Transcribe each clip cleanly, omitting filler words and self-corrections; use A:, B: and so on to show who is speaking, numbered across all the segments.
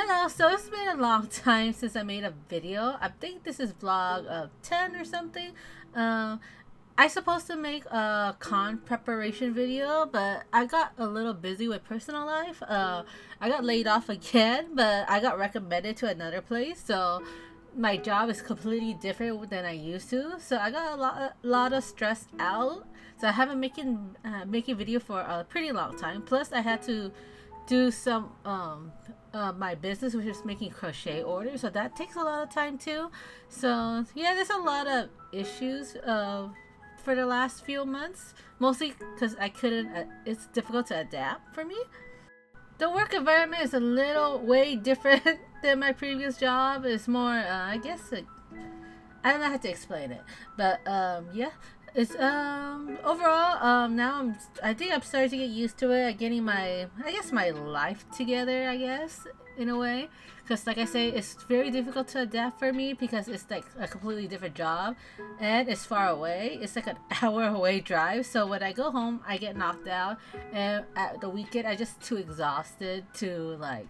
A: Hello, so it's been a long time since I made a video. I think this is vlog 10 or something. Um, I supposed to make a con preparation video, but I got a little busy with personal life. I got laid off again, but I got recommended to another place, so my job is completely different than I used to. So I got a lot of stressed out. So I haven't making video for a pretty long time. Plus, I had to do some my business, which is making crochet orders, so that takes a lot of time too. So yeah, there's a lot of issues for the last few months, mostly because I couldn't it's difficult to adapt for me. The work environment is a little way different than my previous job. It's more I guess I don't know how to explain it, but yeah, it's overall now I think I'm starting to get used to it. Getting my life together, I guess, in a way, because like I say, it's very difficult to adapt for me because it's like a completely different job and it's far away. It's like an hour away drive. So when I go home, I get knocked out, and at the weekend, I just too exhausted to like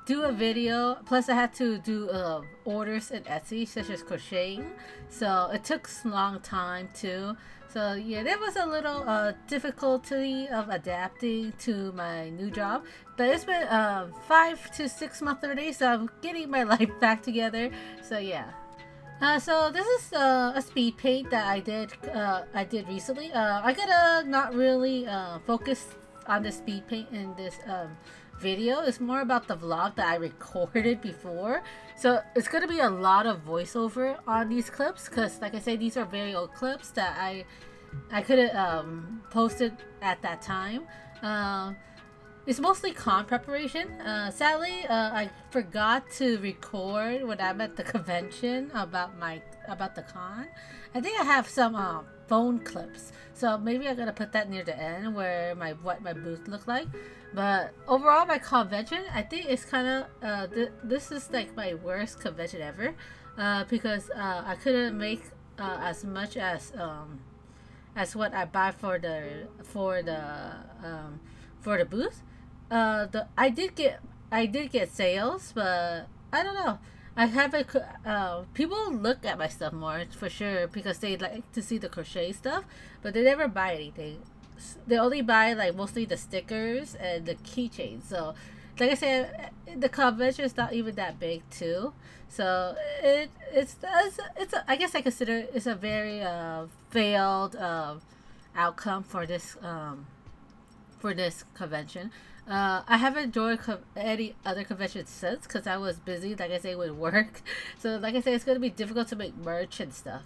A: do a video. Plus, I had to do orders in Etsy, such as crocheting. So it took a long time too. So yeah, there was a little difficulty of adapting to my new job. But it's been 5 to 6 months already, so I'm getting my life back together. So yeah. So this is a speed paint that I did recently. I gotta not really focus on the speed paint in this video. It's more about the vlog that I recorded before. So it's gonna be a lot of voiceover on these clips because, like I say, these are very old clips that I couldn't posted at that time. It's mostly con preparation. Sadly, I forgot to record when I'm at the convention about the con. I think I have some phone clips, so maybe I'm gonna put that near the end where what my booth looked like. But overall, my convention, I think it's kind of this is like my worst convention ever, because I couldn't make as much as what I buy for the booth. I did get sales, but I don't know. I haven't. People look at my stuff more for sure because they like to see the crochet stuff, but they never buy anything. They only buy like mostly the stickers and the keychains. So, like I said, the convention is not even that big too. So I guess I consider it's a very failed outcome for this convention. I haven't joined any other conventions since because I was busy, like I say, with work. So, like I say, it's gonna be difficult to make merch and stuff.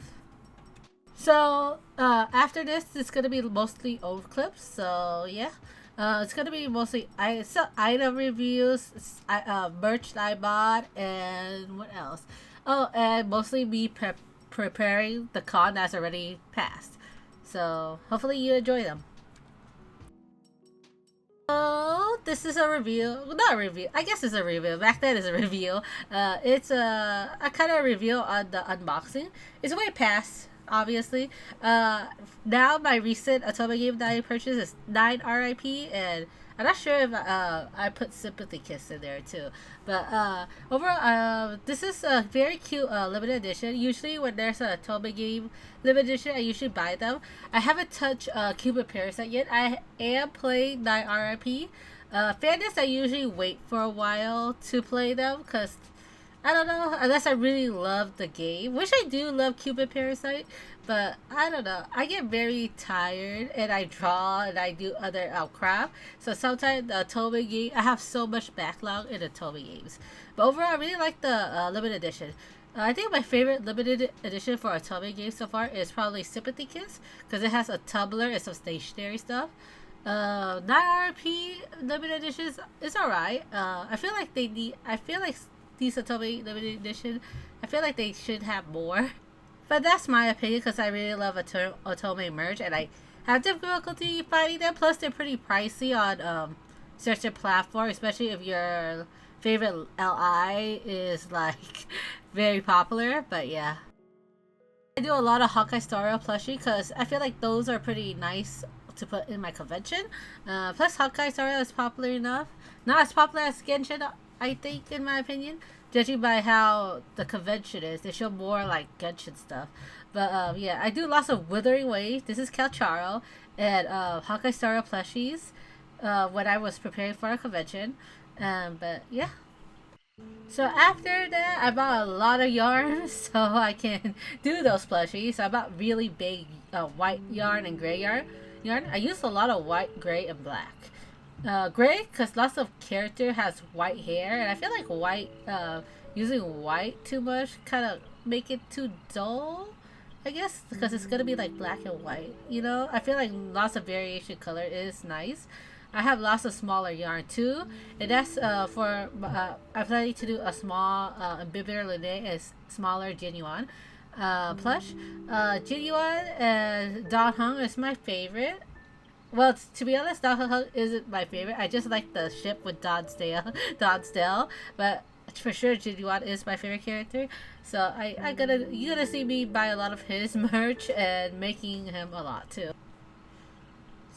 A: So after this, it's gonna be mostly old clips. So yeah, it's gonna be mostly item reviews, merch that I bought, and what else? Oh, and mostly me preparing the con that's already passed. So hopefully you enjoy them. So this is a review. Not a review. I guess it's a review. Back then it's a review. It's a kind of review on the unboxing. It's way past, obviously. Now my recent Otome game that I purchased is 9 RIP, and I'm not sure if I put Sympathy Kiss in there too. But overall, this is a very cute limited edition. Usually when there's a Otome game limited edition, I usually buy them. I haven't touched Cupid Parasite yet. I am playing 9 RIP. Fairness, I usually wait for a while to play them because I don't know, unless I really love the game, which I do love Cupid Parasite, but I don't know. I get very tired and I draw and I do other craft. So sometimes the Otome game, I have so much backlog in the Otome games. But overall, I really like the limited edition. I think my favorite limited edition for a Otome game so far is probably Sympathy Kiss because it has a tumbler and some stationary stuff. 9RP limited editions is alright. I feel like these Otome limited edition, I feel like they should have more. But that's my opinion because I really love Otome merch and I have difficulty finding them. Plus, they're pretty pricey on certain platforms, especially if your favorite LI is like very popular. But yeah, I do a lot of Hawkeye Story plushie because I feel like those are pretty nice to put in my convention. Plus, Hawkeye Story is popular enough. Not as popular as Genshin I think, in my opinion, judging by how the convention is. They show more like Genshin stuff. But yeah, I do lots of Withering Waves. This is Calcharo and Hawkeye Star plushies when I was preparing for a convention. But yeah. So after that, I bought a lot of yarn so I can do those plushies. So I bought really big white yarn and gray yarn. I used a lot of white, gray, and black. Gray, because lots of character has white hair, and I feel like white, using white too much kind of make it too dull. I guess because it's gonna be like black and white. You know, I feel like lots of variation color is nice. I have lots of smaller yarn too, and that's for I'm planning to do a small Bibber Lene is smaller genuine plush. Genuine and Don Hung is my favorite. Well, to be honest, Don Hung isn't my favorite. I just like the ship with Donsdale, but for sure Genuine is my favorite character. So you're gonna see me buy a lot of his merch and making him a lot too.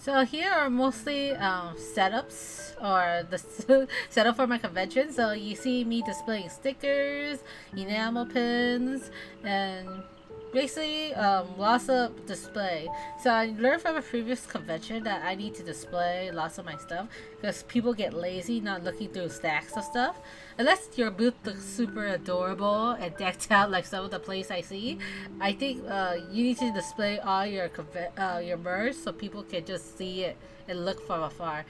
A: So here are mostly setups or the setup for my convention. So you see me displaying stickers, enamel pins, and basically lots of display. So I learned from a previous convention that I need to display lots of my stuff because people get lazy not looking through stacks of stuff. Unless your booth looks super adorable and decked out like some of the plays I see, I think you need to display all your merch so people can just see it and look from afar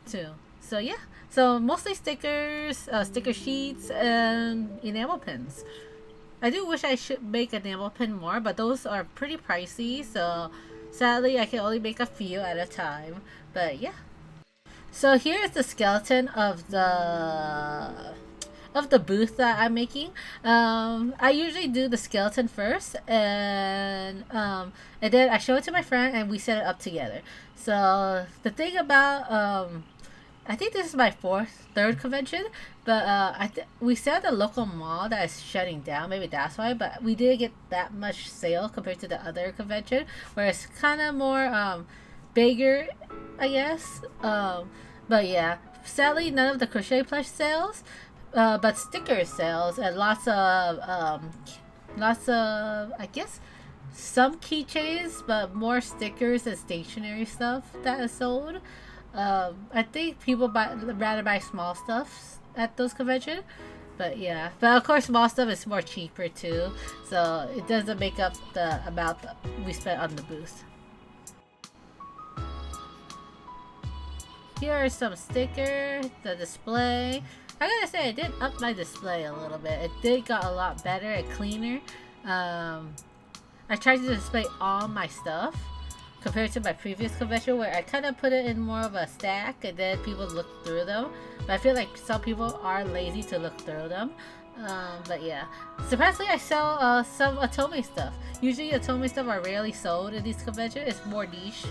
A: too. So yeah, so mostly stickers, sticker sheets, and enamel pins. I do wish I should make enamel pin more, but those are pretty pricey, so sadly I can only make a few at a time. But yeah. So here is the skeleton of the booth that I'm making. I usually do the skeleton first, and then I show it to my friend, and we set it up together. So the thing about I think this is my third convention, but we said the local mall that is shutting down. Maybe that's why, but we didn't get that much sale compared to the other convention, where it's kind of more bigger, I guess. But yeah, sadly, none of the crochet plush sales, but sticker sales and lots of I guess some keychains, but more stickers and stationery stuff that is sold. I think people rather buy small stuff at those conventions. But yeah, but of course small stuff is more cheaper too, so it doesn't make up the amount that we spent on the booth. Here are some stickers, the display. I gotta say I did up my display a little bit. It did got a lot better and cleaner. I tried to display all my stuff compared to my previous convention where I kind of put it in more of a stack and then people look through them. But I feel like some people are lazy to look through them. But yeah, surprisingly I sell some Otome stuff. Usually Otome stuff are rarely sold in these conventions. It's more niche,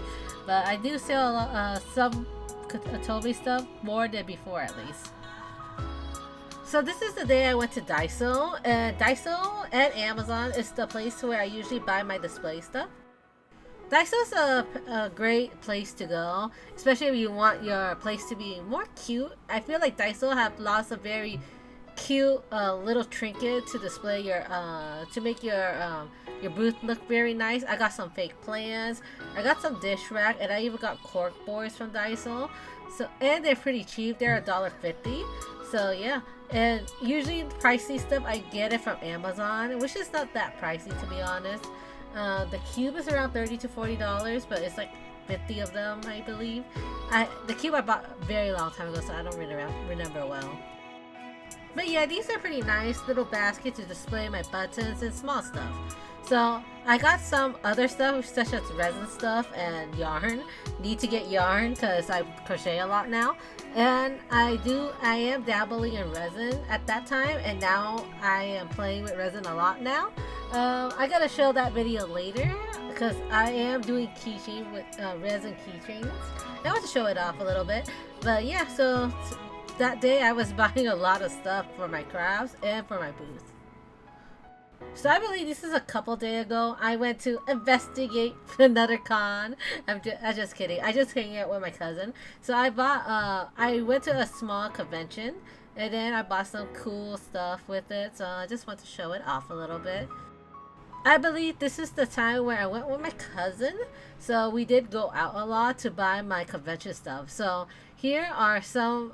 A: but I do sell some Otome stuff more than before at least. So this is the day I went to Daiso, and Daiso and Amazon is the place where I usually buy my display stuff. Daiso's a great place to go, especially if you want your place to be more cute. I feel like Daiso have lots of very cute little trinkets to display to make your booth look very nice. I got some fake plants, I got some dish rack, and I even got cork boards from Daiso. So and they're pretty cheap. They're $1.50. So yeah, and usually pricey stuff I get it from Amazon, which is not that pricey to be honest. The cube is around $30 to $40, but it's like 50 of them, I believe. The cube I bought a very long time ago, so I don't really remember well. But yeah, these are pretty nice little baskets to display my buttons and small stuff. So I got some other stuff such as resin stuff and yarn. Need to get yarn because I crochet a lot now, and I am dabbling in resin at that time, and now I am playing with resin a lot now. I gotta show that video later because I am doing keychain with resin keychains. I want to show it off a little bit, but yeah. So that day I was buying a lot of stuff for my crafts and for my booth. So I believe this is a couple days ago. I went to investigate another con. I'm just kidding. I just hang out with my cousin. So I went to a small convention And then I bought some cool stuff with it, so I just want to show it off a little bit. I believe this is the time where I went with my cousin. So we did go out a lot to buy my convention stuff. So here are some.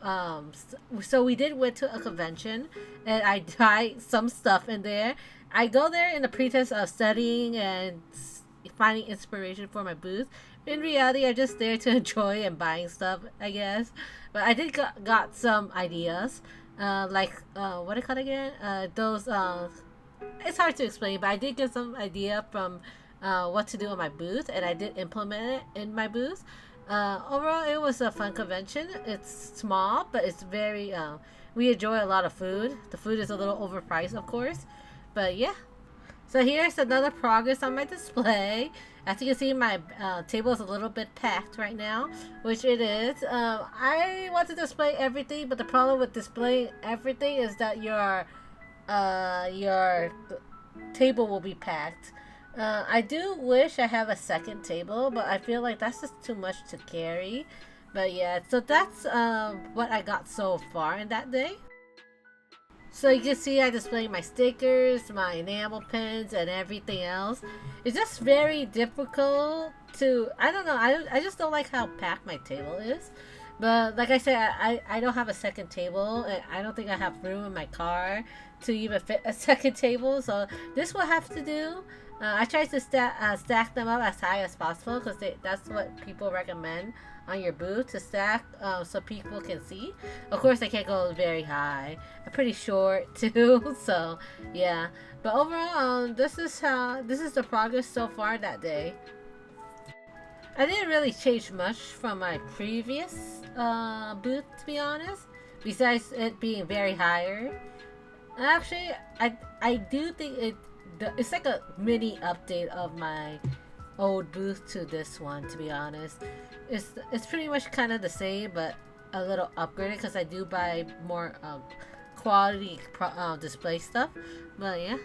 A: So we did went to a convention, and I buy some stuff in there. I go there in the pretense of studying and finding inspiration for my booth. In reality, I'm just there to enjoy and buying stuff, I guess. But I did got some ideas, what do you call it again? Those it's hard to explain, but I did get some idea from what to do in my booth, and I did implement it in my booth. Overall, it was a fun convention. It's small, but it's very. We enjoy a lot of food. The food is a little overpriced, of course, but yeah. So here's another progress on my display. As you can see, my table is a little bit packed right now, which it is. I want to display everything, but the problem with displaying everything is that your table will be packed. I do wish I have a second table, but I feel like that's just too much to carry. But yeah, so that's what I got so far in that day. So you can see I display my stickers, my enamel pins, and everything else. It's just very difficult to, I don't know, I just don't like how packed my table is. But like I said, I don't have a second table. I don't think I have room in my car to even fit a second table. So this will have to do. I try to stack them up as high as possible because that's what people recommend on your booth to stack so people can see. Of course, I can't go very high. I'm pretty short too, so yeah. But overall, this is the progress so far that day. I didn't really change much from my previous booth, to be honest. Besides it being very higher. Actually, I do think it's like a mini update of my old booth to this one, to be honest. It's pretty much kind of the same, but a little upgraded because I do buy more quality display stuff. But yeah.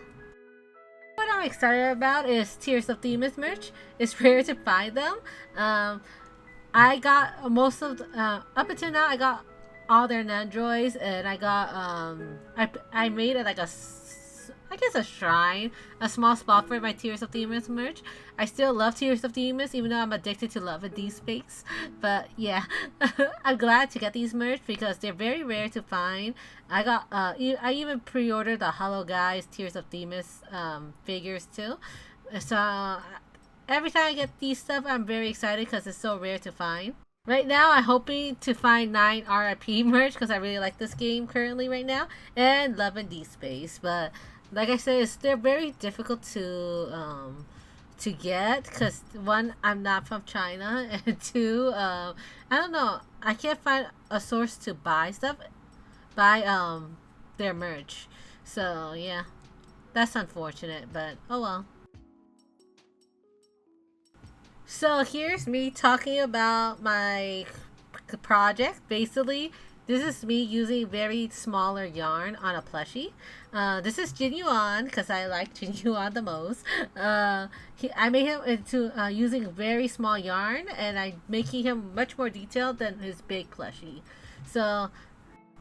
A: What I'm excited about is Tears of Themis merch. It's rare to find them. I got most of up until now. I got all their Nandroids, and I got I made it like I guess a shrine, a small spot for my Tears of Themis merch. I still love Tears of Themis, even though I'm addicted to Love and Deep Space. But yeah, I'm glad to get these merch because they're very rare to find. I got I even pre-ordered the Hollow Guys Tears of Themis figures too. So every time I get these stuff, I'm very excited because it's so rare to find. Right now, I'm hoping to find 9 RIP merch because I really like this game currently right now, and Love and Deep Space. But like I said, they're very difficult to get because one, I'm not from China, and two, I don't know, I can't find a source to buy their merch. So yeah, that's unfortunate, but oh well. So here's me talking about my project. Basically, this is me using very smaller yarn on a plushie. This is Jin Yuan because I like Jin Yuan the most. I made him into using very small yarn, and I'm making him much more detailed than his big plushie. So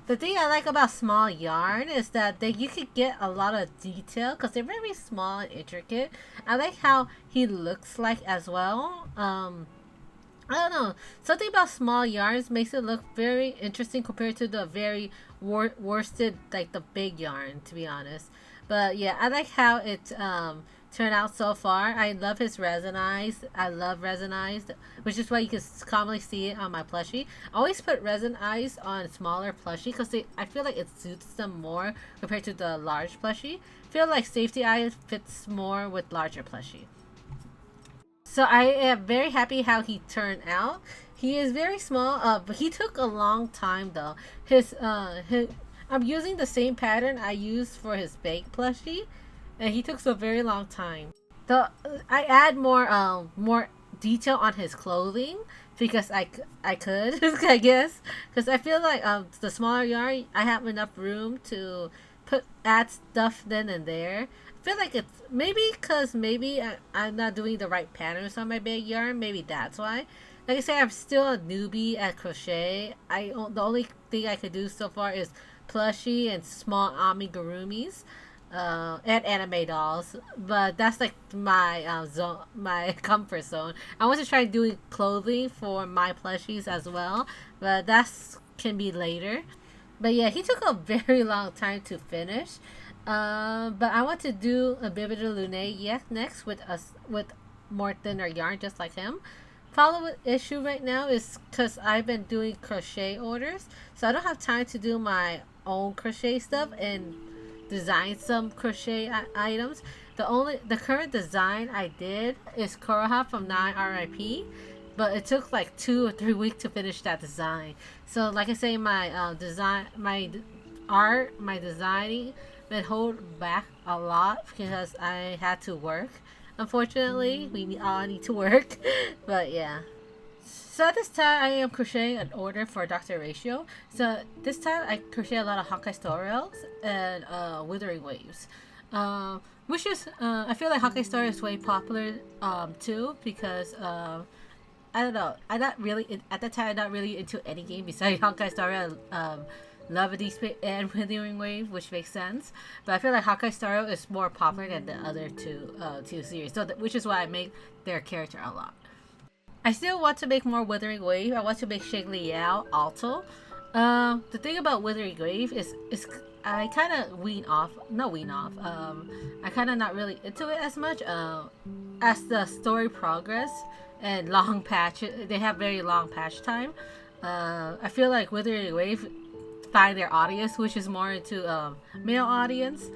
A: the thing I like about small yarn is that you can get a lot of detail because they're very small and intricate. I like how he looks like as well. I don't know. Something about small yarns makes it look very interesting compared to the very worsted, like the big yarn, to be honest. But yeah, I like how it turned out so far. I love his resinized. I love resinized, which is why you can commonly see it on my plushie. I always put resinized on smaller plushie because I feel like it suits them more compared to the large plushie. I feel like Safety Eye fits more with larger plushie. So I am very happy how he turned out. He is very small, but he took a long time though. His I'm using the same pattern I used for his bake plushie, and he took a very long time. The I add more detail on his clothing because I could I guess because I feel like the smaller yarn I have enough room to add stuff then and there. I feel like it's maybe because I'm not doing the right patterns on my big yarn. Maybe that's why. Like I said, I'm still a newbie at crochet. The only thing I could do so far is plushie and small amigurumis, and anime dolls. But that's like my zone, my comfort zone. I want to try doing clothing for my plushies as well, but that's can be later. But yeah, he took a very long time to finish. But I want to do a Bibida Lune next with us with more thinner yarn, just like him. Follow issue right now is because I've been doing crochet orders, so I don't have time to do my own crochet stuff and design some crochet items. The current design I did is Koroha from 9 RIP, but it took like 2 or 3 weeks to finish that design. So like I say, my design, my designing been hold back a lot because I had to work. Unfortunately, we all need to work, but yeah. So this time I am crocheting an order for Dr. Ratio. So this time I crochet a lot of Honkai Star Rails and Withering Waves. Which is, I feel like Honkai Star is way popular too because I don't know. I'm not really, at that time I'm not really into any game besides Honkai Star Rail, Love Deep Space and Withering Wave, which makes sense. But I feel like Honkai Star Rail is more popular than the other two series. So which is why I make their character a lot. I still want to make more Withering Wave. I want to make Shigli Yao Alto. The thing about Withering Wave is I kind of not wean off. I kind of not really into it as much. As the story progress and long patch, they have very long patch time. I feel like Withering Wave find their audience, which is more into male audience.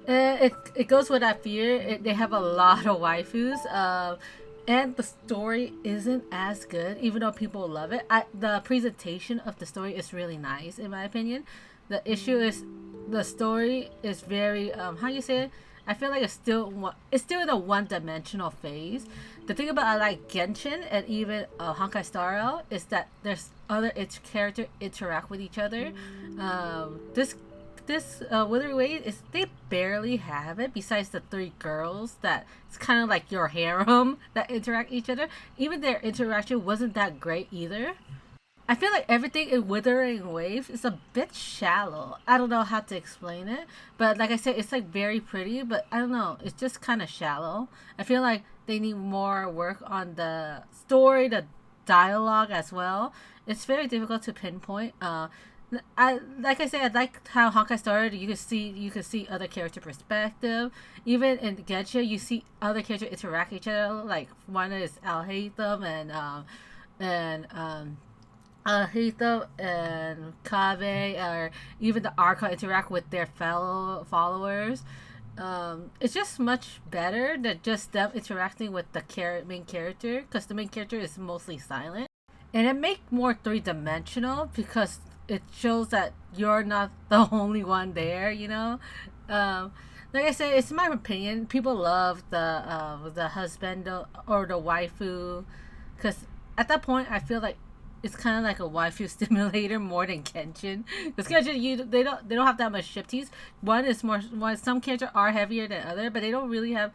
A: It goes without fear. They have a lot of waifus. And the story isn't as good, even though people love it. The presentation of the story is really nice, in my opinion. The issue is the story is very how you say it. I feel like it's still in a one-dimensional phase. The thing about I like Genshin and even Honkai Star Rail is that there's other character interact with each other. This Withering Wave is they barely have it besides the 3 girls that it's kind of like your harem that interact each other. Even their interaction wasn't that great either. I feel like everything in Withering Wave is a bit shallow. I don't know how to explain it, but like I said, it's like very pretty, but I don't know, it's just kind of shallow. I feel like they need more work on the story, the dialogue as well. It's very difficult to pinpoint. I like I said, I like how Honkai started. You can see other character perspective. Even in Genshin, you see other characters interact with each other. Like one is Alhaitham and Alhaitham and Kaveh, or even the Arca interact with their fellow followers. It's just much better than just them interacting with the main character, because the main character is mostly silent, and it makes more 3-dimensional because it shows that you're not the only one there, you know. Like I said, it's my opinion. People love the husband or the waifu, because at that point I feel like it's kind of like a waifu stimulator more than Genshin. Because Genshin, they don't have that much shifties. Some characters are heavier than other, but they don't really have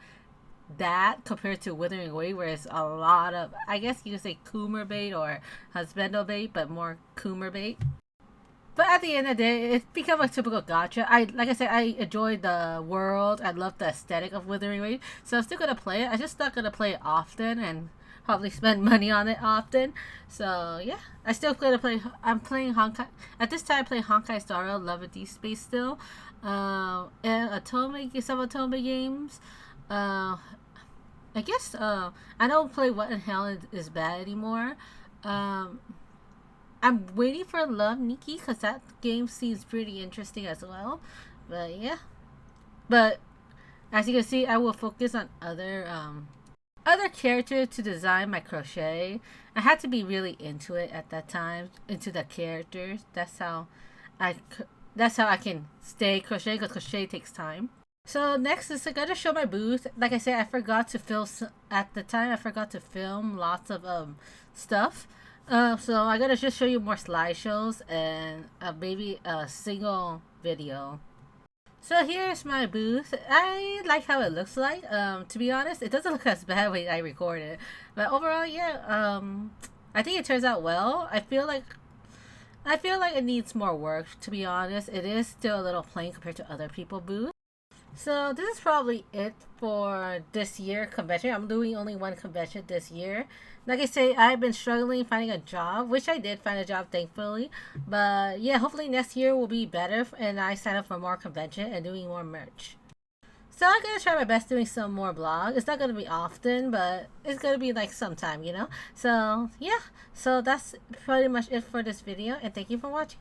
A: that compared to Withering Wave, where it's a lot of, I guess you could say, Coomer bait or husbando bait, but more Coomer bait. But at the end of the day, it's become a typical gacha. Like I said, I enjoy the world. I love the aesthetic of Withering Wave, so I'm still gonna play it. I'm just not gonna play it often and probably spend money on it often. So yeah, I still gonna play. I'm playing Honkai at this time. I play Honkai Star Rail, Love and Deep Space still, and some Otome games. I guess I don't play What in Hell is Bad anymore. I'm waiting for Love Nikki because that game seems pretty interesting as well. But yeah, but as you can see, I will focus on other characters to design my crochet. I had to be really into it at that time, into the characters. That's how I can stay crochet, because crochet takes time. So next is I gotta show my booth. Like I said, I forgot to film at the time. I forgot to film lots of stuff. So I gotta just show you more slideshows and maybe a single video. So here's my booth. I like how it looks like. To be honest, it doesn't look as bad when I record it, but overall, yeah. I think it turns out well. I feel like I feel like it needs more work, to be honest. It is still a little plain compared to other people booths. So this is probably it for this year convention. I'm doing only one convention this year. Like I say, I've been struggling finding a job, which I did find a job thankfully. But yeah, hopefully next year will be better and I sign up for more convention and doing more merch. So I'm gonna try my best doing some more blog. It's not gonna be often, but it's gonna be like sometime, you know? So yeah, so that's pretty much it for this video and thank you for watching.